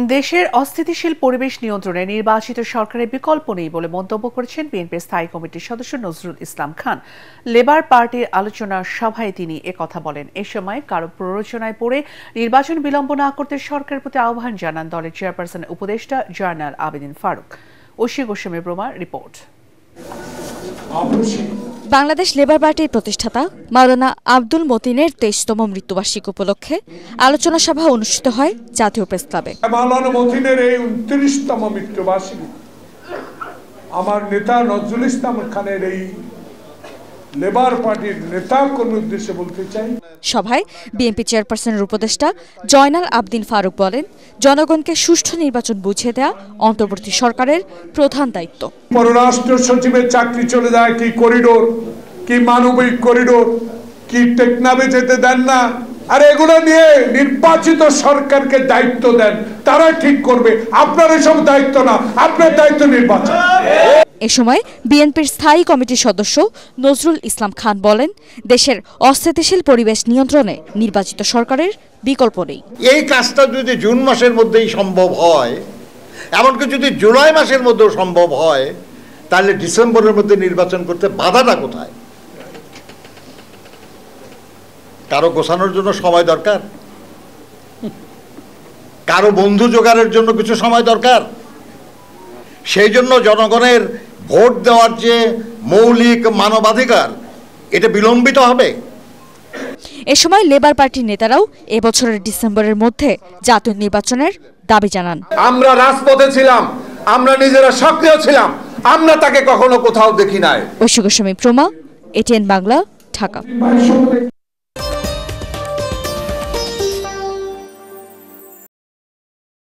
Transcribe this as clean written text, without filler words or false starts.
দেশের অস্থিতিশীল পরিবেশ নিয়ন্ত্রণে নির্বাচিত সরকারের বিকল্প নেই বলে মন্তব্য করেছেন বিএনপির স্থায়ী কমিটির সদস্য নজরুল ইসলাম খান। লেবার পার্টির আলোচনা সভায় তিনি একথা বলেন। এ সময় কারো প্ররোচনায় পড়ে নির্বাচন বিলম্ব না করতে সরকারের প্রতি আহ্বান জানান দলের চেয়ারপারসন উপদেষ্টা জয়নাল আবেদিন ফারুক। ঐশী গোস্বামীর প্রমাণ রিপোর্ট। বাংলাদেশ লেবার পার্টির প্রতিষ্ঠাতা মাওলানা আব্দুল মতিনের ২৩তম মৃত্যুবার্ষিকী উপলক্ষে আলোচনা সভা অনুষ্ঠিত হয় জাতীয় প্রেস ক্লাবে। মাওলানা মতিনের এই ২৯তম মৃত্যুবার্ষিকী আমার নেতা নজরুল ইসলাম খানের এই লেবার পার্টির নেতা কর্মীর উদ্দেশ্যে বলতে চাই। সভায় বিএনপি চেয়ারপারসনের উপদেষ্টা জয়নাল আবেদিন ফারুক বলেন, জনগণকে সুষ্ঠু নির্বাচন বুঝিয়ে দেওয়া অন্তর্বর্তী সরকারের প্রধান দায়িত্ব। পররাষ্ট্র সচিবের চাকরি চলে যায় কি করিডোর, কি মানবিক করিডোর, কি টেকনাফে যেতে দেন না। আর এগুলো নিয়ে নির্বাচিত সরকারকে দায়িত্ব দেন, তারা ঠিক করবে। আপনার এসব দায়িত্ব না, আপনার দায়িত্ব নির্বাচন। এ সময় বিএনপির স্থায়ী কমিটির সদস্য নজরুল ইসলাম খান বলেন, দেশের অস্থিতিশীল পরিবেশ নিয়ন্ত্রণে নির্বাচিত সরকারের বিকল্প নেই। এই কাজটা যদি জুন মাসের মধ্যেই সম্ভব হয়, এমনকি যদি জুলাই মাসের মধ্যেও সম্ভব হয়, তাহলে ডিসেম্বরের মধ্যে নির্বাচন করতে বাধাটা কোথায়? কারো গোছানোর জন্য সময় দরকার, কারো বন্ধু জোগাড়ের জন্য কিছু সময় দরকার। সেই জন্য জনগণের ভোট দেওয়ার যে মৌলিক মানবাধিকার, এটা বিলম্বিত হবে। এ সময় লেবার পার্টির নেতারাও এবছরের ডিসেম্বরের মধ্যে জাতীয় নির্বাচনের দাবি জানান। আমরা রাজপথে ছিলাম, আমরা নিজেরা সক্রিয় ছিলাম, আমরা তাকে কখনো কোথাও দেখি নাই। ঐশী গোস্বামী প্রমা, এটিএন বাংলা, ঢাকা।